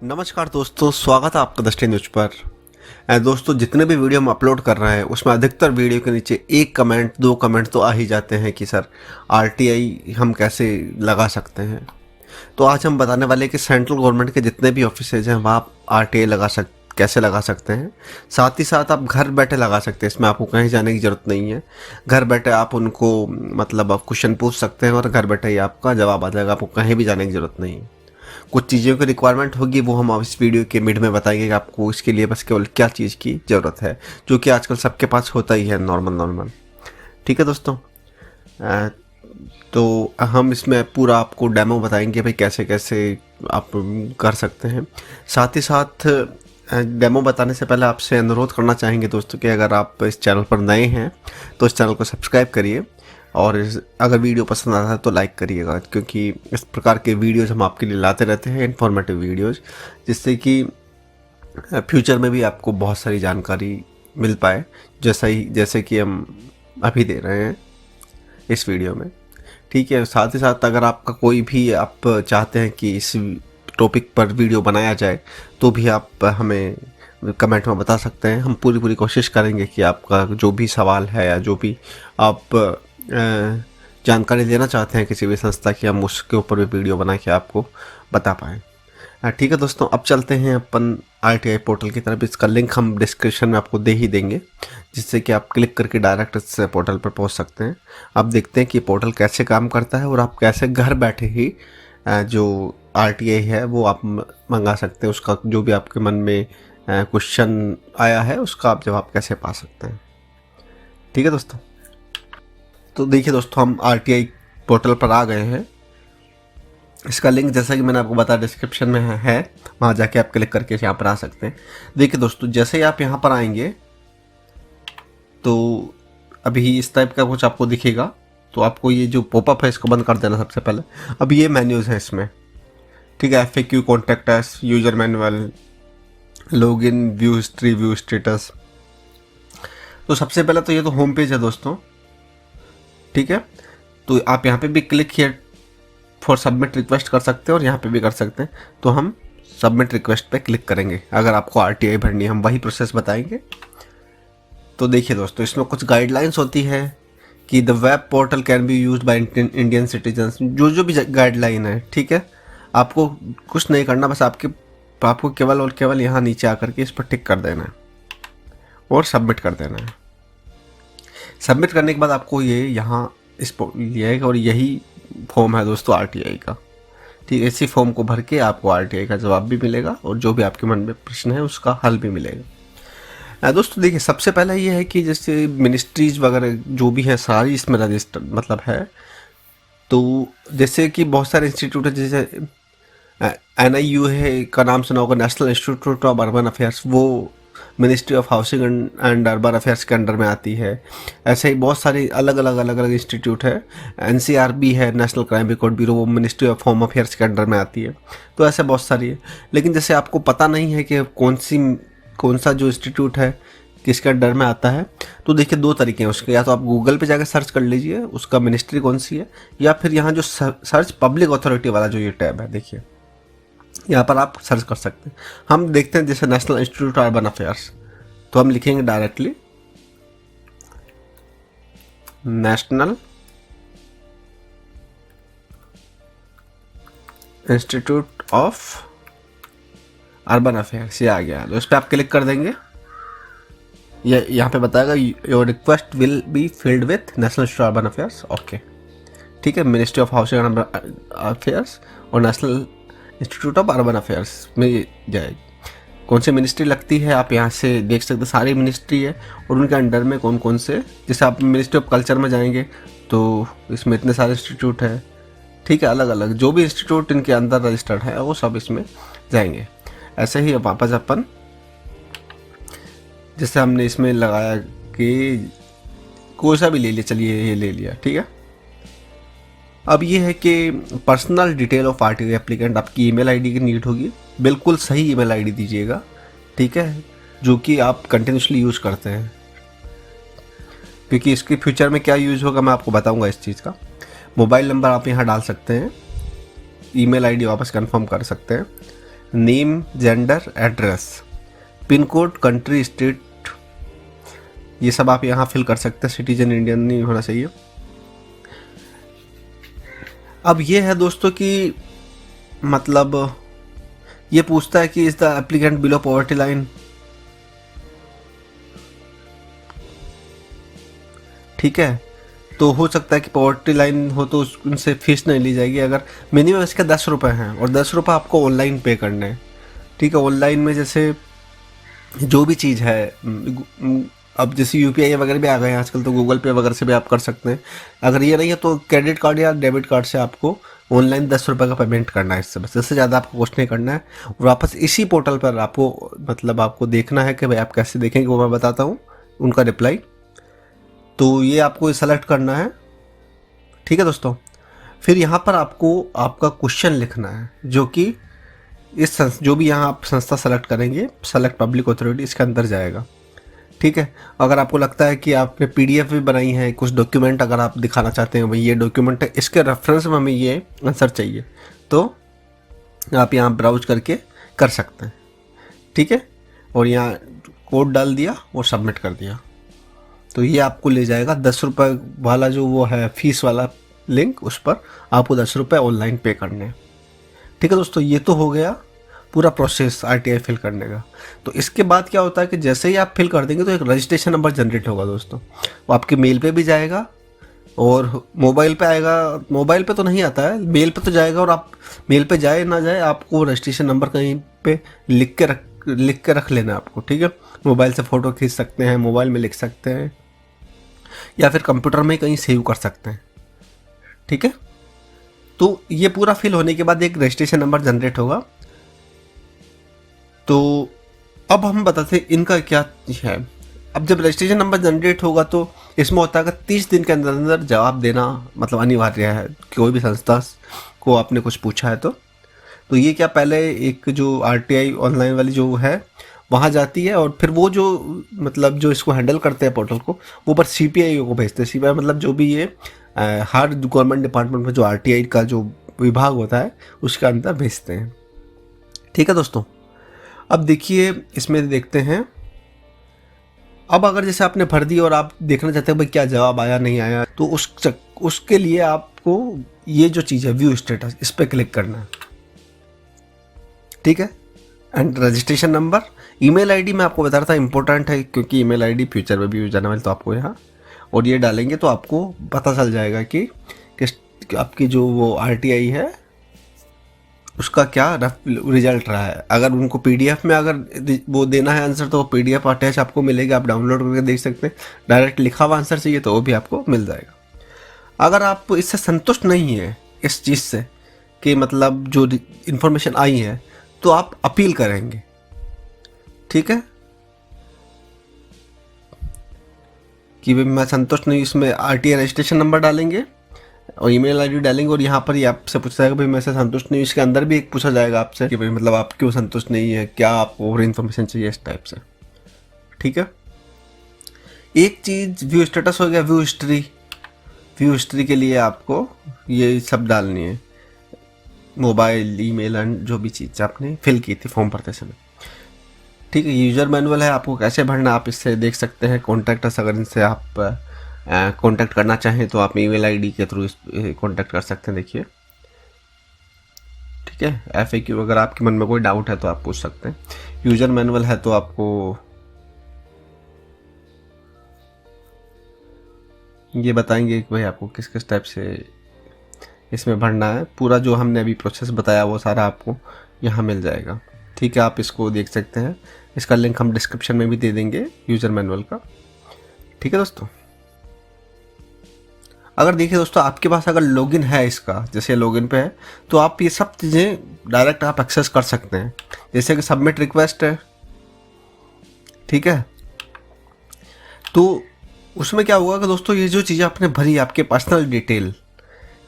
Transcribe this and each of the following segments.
नमस्कार दोस्तों, स्वागत है आपका द स्टे न्यूज पर। दोस्तों, जितने भी वीडियो हम अपलोड कर रहे हैं उसमें अधिकतर वीडियो के नीचे एक कमेंट, दो कमेंट तो आ ही जाते हैं कि सर आरटीआई हम कैसे लगा सकते हैं। तो आज हम बताने वाले हैं कि सेंट्रल गवर्नमेंट के जितने भी ऑफिसेज हैं वहाँ आप आरटीआई कैसे लगा सकते हैं। साथ ही साथ आप घर बैठे लगा सकते हैं, इसमें आपको कहीं जाने की ज़रूरत नहीं है। घर बैठे आप उनको आप क्वेश्चन पूछ सकते हैं और घर बैठे ही आपका जवाब आ जाएगा, आपको कहीं भी जाने की ज़रूरत नहीं है। कुछ चीज़ों की रिक्वायरमेंट होगी वो हम इस वीडियो के मिड में बताएंगे कि आपको इसके लिए बस केवल क्या चीज़ की ज़रूरत है, जो कि आजकल सबके पास होता ही है नॉर्मल। ठीक है दोस्तों, तो हम इसमें पूरा आपको डेमो बताएंगे भाई कैसे कैसे आप कर सकते हैं। साथ ही साथ डेमो बताने से पहले आपसे अनुरोध करना चाहेंगे दोस्तों कि अगर आप इस चैनल पर नए हैं तो इस चैनल को सब्सक्राइब करिए और अगर वीडियो पसंद आता है तो लाइक करिएगा, क्योंकि इस प्रकार के वीडियोज़ हम आपके लिए लाते रहते हैं, इन्फॉर्मेटिव वीडियोज़, जिससे कि फ्यूचर में भी आपको बहुत सारी जानकारी मिल पाए, जैसे कि हम अभी दे रहे हैं इस वीडियो में। ठीक है, साथ ही साथ अगर आपका कोई भी आप चाहते हैं कि इस टॉपिक पर वीडियो बनाया जाए तो भी आप हमें कमेंट में बता सकते हैं। हम पूरी कोशिश करेंगे कि आपका जो भी सवाल है या जो भी आप जानकारी देना चाहते हैं किसी भी संस्था की, हम उसके ऊपर भी वीडियो बना के आपको बता पाएँ। ठीक है दोस्तों, अब चलते हैं अपन आरटीआई पोर्टल की तरफ। इसका लिंक हम डिस्क्रिप्शन में आपको दे ही देंगे, जिससे कि आप क्लिक करके डायरेक्ट इस पोर्टल पर पहुंच सकते हैं। अब देखते हैं कि पोर्टल कैसे काम करता है और आप कैसे घर बैठे ही जो आरटीआई है वो आप मंगा सकते हैं। उसका जो भी आपके मन में क्वेश्चन आया है उसका आप जवाब कैसे पा सकते हैं। ठीक है दोस्तों, तो देखिए दोस्तों, हम आरटीआई पोर्टल पर आ गए हैं। इसका लिंक जैसा कि मैंने आपको बताया डिस्क्रिप्शन में है, वहाँ जाके आप क्लिक करके यहाँ पर आ सकते हैं। देखिए दोस्तों, जैसे ही आप यहाँ पर आएंगे तो अभी इस टाइप का कुछ आपको दिखेगा। तो आपको ये जो पॉपअप है इसको बंद कर देना सबसे पहले। अब ये मेन्यूज़ हैं इसमें, ठीक है, FAQ, contact us, user manual, login, view history, view status. तो सबसे पहले तो ये तो होम पेज है दोस्तों, ठीक है। तो आप यहाँ पे भी click here for submit request कर सकते हैं और यहाँ पे भी कर सकते हैं। तो हम सबमिट रिक्वेस्ट पे क्लिक करेंगे। अगर आपको आरटीआई भरनी है हम वही प्रोसेस बताएंगे। तो देखिए दोस्तों, इसमें कुछ गाइडलाइंस होती है कि the web portal can be used by Indian citizens, जो भी गाइडलाइन है, ठीक है। आपको कुछ नहीं करना, बस आपको केवल और केवल यहाँ नीचे आकर के इस पर टिक कर देना है और सबमिट कर देना है। सबमिट करने के बाद आपको ये यहाँ इस पर और यही फॉर्म है दोस्तों आरटीआई का, ठीक है। इसी फॉर्म को भर के आपको आरटीआई का जवाब भी मिलेगा और जो भी आपके मन में प्रश्न है उसका हल भी मिलेगा। दोस्तों देखिए, सबसे पहला ये है कि जैसे मिनिस्ट्रीज वगैरह जो भी है सारी इसमें रजिस्टर है। तो जैसे कि बहुत सारे इंस्टीट्यूट है, जैसे NIU है का नाम सुना होगा, national institute of urban affairs, वो ministry of housing and urban affairs के अंडर में आती है। ऐसे ही बहुत सारी अलग अलग इंस्टीट्यूट है। NCRB है, नेशनल क्राइम रिकॉर्ड ब्यूरो, वो मिनिस्ट्री ऑफ होम अफेयर्स के अंडर में आती है। तो ऐसे बहुत सारी है। लेकिन जैसे आपको पता नहीं है कि कौन सा जो इंस्टीट्यूट है किसके अंडर में आता है, तो देखिए दो तरीके हैं उसके। या तो आप गूगल पे जाकर सर्च कर लीजिए उसका मिनिस्ट्री कौन सी है, या फिर यहाँ जो सर्च पब्लिक अथॉरिटी वाला जो ये टैब है, देखिए यहाँ पर आप सर्च कर सकते हैं। हम देखते हैं जैसे national institute of urban affairs, तो हम लिखेंगे directly national institute of urban affairs, ये आ गया। तो इस पर आप क्लिक कर देंगे। ये यहाँ पे बताएगा your request will be filled with national institute of urban affairs, okay, ठीक है। Ministry of housing and affairs और national institute of urban affairs में जाएगी। कौन सी मिनिस्ट्री लगती है आप यहाँ से देख सकते हैं, सारी मिनिस्ट्री है और उनके अंडर में कौन कौन से। जैसे आप मिनिस्ट्री ऑफ कल्चर में जाएंगे तो इसमें इतने सारे इंस्टीट्यूट है, ठीक है, अलग अलग जो भी इंस्टीट्यूट इनके अंदर रजिस्टर्ड है वो सब इसमें जाएंगे। ऐसे ही वापस अपन जैसे हमने इसमें लगाया कि कोई सा भी ले लिया, चलिए ये ले लिया, ठीक है। अब ये है कि personal detail of RTI applicant, आपकी ईमेल आईडी की नीड होगी, बिल्कुल सही ईमेल आईडी दीजिएगा, ठीक है, जो कि आप कंटिन्यूसली यूज़ करते हैं, क्योंकि इसके फ्यूचर में क्या यूज़ होगा मैं आपको बताऊंगा इस चीज़ का। मोबाइल नंबर आप यहाँ डाल सकते हैं, ईमेल आईडी वापस कंफर्म कर सकते हैं। Name, gender, address, pin code, country, state, ये सब आप यहाँ फिल कर सकते हैं। सिटीजन इंडियन नहीं होना चाहिए। अब ये है दोस्तों कि मतलब ये पूछता है कि is the applicant below poverty line. ठीक है, तो हो सकता है कि पॉवर्टी लाइन हो तो उनसे फीस नहीं ली जाएगी। अगर मिनिमम इसके 10 रुपये हैं और 10 रुपये आपको ऑनलाइन पे करने हैं। ठीक है, ऑनलाइन में जैसे जो भी चीज़ है, अब जैसे यूपीआई वगैरह भी आ गए हैं आजकल, तो गूगल पे वगैरह से भी आप कर सकते हैं। अगर ये नहीं है तो क्रेडिट कार्ड या डेबिट कार्ड से आपको ऑनलाइन 10 रुपये का पेमेंट करना है। इससे बस, इससे ज़्यादा आपको कुछ नहीं करना है। और वापस इसी पोर्टल पर आपको मतलब आपको देखना है कि भाई आप कैसे देखेंगे, वो मैं बताता हूँ उनका रिप्लाई। तो ये आपको सेलेक्ट करना है। ठीक है दोस्तों, फिर यहाँ पर आपको आपका क्वेश्चन लिखना है, जो कि जो भी यहाँ आप संस्था सेलेक्ट करेंगे, सेलेक्ट पब्लिक अथॉरिटी, इसके अंदर जाएगा। ठीक है, अगर आपको लगता है कि आपने पीडीएफ भी बनाई है, कुछ डॉक्यूमेंट अगर आप दिखाना चाहते हैं भाई ये डॉक्यूमेंट है, इसके रेफरेंस में हमें ये आंसर चाहिए, तो आप यहाँ ब्राउज करके कर सकते हैं। ठीक है, और यहाँ कोड डाल दिया और सबमिट कर दिया, तो ये आपको ले जाएगा 10 रुपये वाला जो वो है फीस वाला लिंक, उस पर आपको 10 रुपये ऑनलाइन पे करने हैं। ठीक है दोस्तों, ये तो हो गया पूरा प्रोसेस आरटीआई फिल करने का। तो इसके बाद क्या होता है कि जैसे ही आप फिल कर देंगे तो एक रजिस्ट्रेशन नंबर जनरेट होगा दोस्तों। वो आपके मेल पे भी जाएगा और मोबाइल पे आएगा। मोबाइल पे तो नहीं आता है, मेल पे तो जाएगा। और आप मेल पे जाए ना जाए, आपको रजिस्ट्रेशन नंबर कहीं पे लिख के रख लेना है आपको। ठीक है, मोबाइल से फ़ोटो खींच सकते हैं, मोबाइल में लिख सकते हैं, या फिर कंप्यूटर में कहीं सेव कर सकते हैं। ठीक है, तो ये पूरा फिल होने के बाद एक रजिस्ट्रेशन नंबर जनरेट होगा। तो अब हम बताते हैं इनका क्या है। अब जब रजिस्ट्रेशन नंबर जनरेट होगा तो इसमें होता है कि 30 दिन के अंदर अंदर जवाब देना मतलब अनिवार्य है। कोई भी संस्था को आपने कुछ पूछा है तो ये क्या, पहले एक जो आरटीआई ऑनलाइन वाली जो है वहाँ जाती है, और फिर वो जो मतलब जो इसको हैंडल करते हैं पोर्टल को, वो पर सीपीआई को भेजते हैं। सीपीआई मतलब जो भी ये हर गवर्नमेंट डिपार्टमेंट में जो आरटीआई का जो विभाग होता है उसके अंदर भेजते हैं। ठीक है दोस्तों, अब देखिए इसमें देखते हैं। अब अगर जैसे आपने भर दी और आप देखना चाहते हैं भाई क्या जवाब आया नहीं आया, तो उसके लिए आपको ये जो चीज़ है व्यू स्टेटस, इस पर क्लिक करना है। ठीक है, and registration number, email ID मैं आपको बता रहा था इंपॉर्टेंट है, क्योंकि ईमेल आईडी फ्यूचर में भी यूज आने वाली, तो आपको यहाँ और ये डालेंगे तो आपको पता चल जाएगा कि आपकी जो वो आरटीआई है उसका क्या रिजल्ट रहा है। अगर उनको पीडीएफ में अगर वो देना है आंसर, तो वो पीडीएफ अटैच आपको मिलेगा, आप डाउनलोड करके देख सकते हैं। डायरेक्ट लिखा हुआ आंसर चाहिए तो वो भी आपको मिल जाएगा। अगर आप इससे संतुष्ट नहीं है इस चीज़ से कि मतलब जो इन्फॉर्मेशन आई है, तो आप अपील करेंगे। ठीक है, कि भाई मैं संतुष्ट नहीं, इसमें आरटीआई रजिस्ट्रेशन नंबर डालेंगे और ईमेल आईडी डालेंगे, और यहाँ पर ही आपसे पूछा जाएगा भाई मैं से संतुष्ट नहीं। इसके अंदर भी एक पूछा जाएगा आपसे कि भाई मतलब आप क्यों संतुष्ट नहीं है, क्या आपको और इन्फॉर्मेशन चाहिए, इस टाइप से। ठीक है, एक चीज़ व्यू स्टेटस हो गया। व्यू हिस्ट्री के लिए आपको ये सब डालनी है, मोबाइल, ईमेल एंड जो भी चीज़ आपने फिल की थी फॉर्म भरते समय। ठीक है, यूज़र मैनुअल है, आपको कैसे भरना आप इससे देख सकते हैं। कॉन्टैक्ट, अगर इनसे आप कांटेक्ट करना चाहें तो आप ईमेल आईडी के थ्रू कांटेक्ट कर सकते हैं। देखिए, ठीक है, एफएक्यू, अगर आपके मन में कोई डाउट है तो आप पूछ सकते हैं। यूजर मैनुअल है तो आपको ये बताएंगे कि भाई आपको किस किस टाइप से इसमें भरना है। पूरा जो हमने अभी प्रोसेस बताया वो सारा आपको यहाँ मिल जाएगा। ठीक है, आप इसको देख सकते हैं। इसका लिंक हम डिस्क्रिप्शन में भी दे देंगे यूजर मैनुअल का। ठीक है दोस्तों, अगर देखिए दोस्तों आपके पास अगर लॉगिन है इसका, जैसे लॉगिन पे है, तो आप ये सब चीज़ें डायरेक्ट आप एक्सेस कर सकते हैं। जैसे कि सबमिट रिक्वेस्ट है, ठीक है, तो उसमें क्या होगा कि दोस्तों ये जो चीज़ें आपने भरी, आपके पर्सनल डिटेल,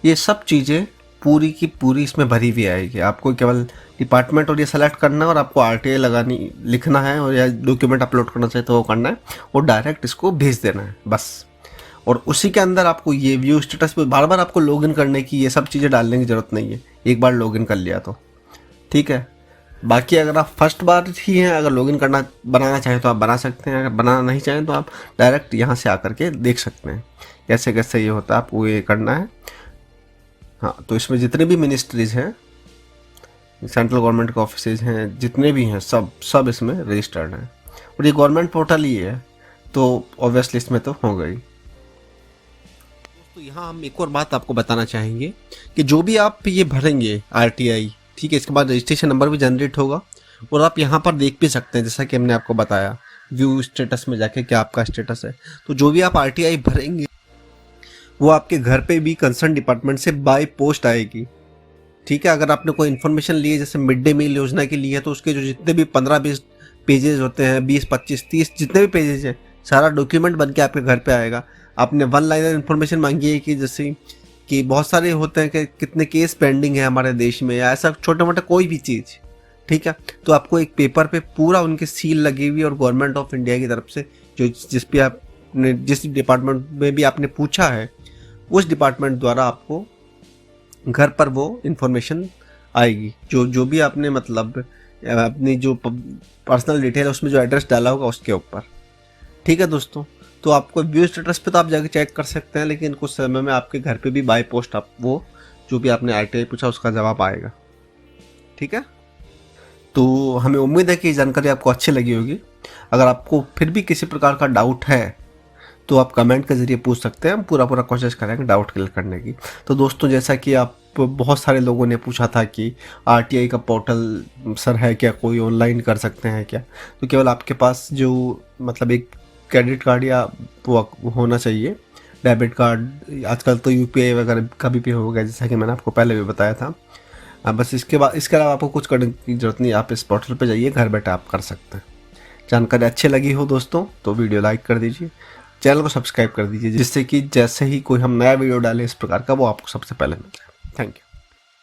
ये सब चीज़ें पूरी की पूरी इसमें भरी हुई आएगी। आपको केवल डिपार्टमेंट और ये सेलेक्ट करना है और आपको आरटीआई लगानी लिखना है, और या डॉक्यूमेंट अपलोड करना चाहिए तो वो करना है, और डायरेक्ट इसको भेज देना है बस। और उसी के अंदर आपको ये व्यू स्टेटस पे बार बार आपको लॉगिन करने की, ये सब चीज़ें डालने की ज़रूरत नहीं है, एक बार लॉगिन कर लिया तो। ठीक है, बाकी अगर आप फर्स्ट बार ही हैं, अगर लॉगिन करना बनाना चाहें तो आप बना सकते हैं, अगर बनाना नहीं चाहें तो आप डायरेक्ट यहाँ से आकर के देख सकते हैं कैसे कैसे ये होता है, आपको ये करना है। हाँ, तो इसमें जितने भी मिनिस्ट्रीज़ हैं, सेंट्रल गवर्नमेंट के ऑफिसेज हैं, जितने भी हैं, सब इसमें रजिस्टर्ड हैं और ये गवर्नमेंट पोर्टल ही है, तो ऑब्वियसली इसमें तो हो गई। तो यहाँ हम एक और बात आपको बताना चाहेंगे कि जो भी आप ये भरेंगे RTI, ठीक है, इसके बाद रजिस्ट्रेशन नंबर भी जनरेट होगा और आप यहाँ पर देख भी सकते हैं, जैसा कि हमने आपको बताया व्यू स्टेटस में जाके क्या आपका स्टेटस है। तो जो भी आप RTI भरेंगे वो आपके घर पे भी कंसर्न डिपार्टमेंट से बाय पोस्ट आएगी, ठीक है। अगर आपने कोई इन्फॉर्मेशन ली है, जैसे मिड डे मील योजना के लिए, तो उसके जो जितने भी 15-20 पेजेस होते हैं, 20-25-30 जितने भी पेजेस हैं, सारा डॉक्यूमेंट बन के आपके घर पे आएगा। आपने 1 लाइनर इन्फॉर्मेशन मांगी है कि जैसे कि बहुत सारे होते हैं कि कितने केस पेंडिंग है हमारे देश में, या ऐसा छोटा मोटा कोई भी चीज़, ठीक है, तो आपको एक पेपर पे पूरा उनके सील लगी हुई और गवर्नमेंट ऑफ इंडिया की तरफ से जो जिस डिपार्टमेंट में भी आपने पूछा है, उस डिपार्टमेंट द्वारा आपको घर पर वो इन्फॉर्मेशन आएगी। जो भी आपने मतलब अपनी जो पर्सनल डिटेल है उसमें जो एड्रेस डाला होगा उसके ऊपर, ठीक है दोस्तों। तो आपको व्यू स्टेटस पे तो आप जाके चेक कर सकते हैं, लेकिन कुछ समय में आपके घर पे भी बाय पोस्ट आप वो जो भी आपने RTI पूछा उसका जवाब आएगा, ठीक है। तो हमें उम्मीद है कि ये जानकारी आपको अच्छी लगी होगी। अगर आपको फिर भी किसी प्रकार का डाउट है तो आप कमेंट के ज़रिए पूछ सकते हैं, हम पूरा कोशिश करेंगे डाउट क्लियर करने की। तो दोस्तों, जैसा कि आप बहुत सारे लोगों ने पूछा था कि RTI का पोर्टल सर है क्या, कोई ऑनलाइन कर सकते हैं क्या, तो केवल आपके पास जो मतलब एक क्रेडिट कार्ड या वो होना चाहिए, डेबिट कार्ड, आजकल तो UPI वगैरह का भी पे हो गया, जैसा कि मैंने आपको पहले भी बताया था। बस इसके अलावा आपको कुछ करने की ज़रूरत नहीं, आप इस पोर्टल पे जाइए, घर बैठे आप कर सकते हैं। जानकारी अच्छी लगी हो दोस्तों तो वीडियो लाइक कर दीजिए, चैनल को सब्सक्राइब कर दीजिए, जिससे कि जैसे ही कोई हम नया वीडियो डालें इस प्रकार का, वो आपको सबसे पहले मिल जाए। Thank you.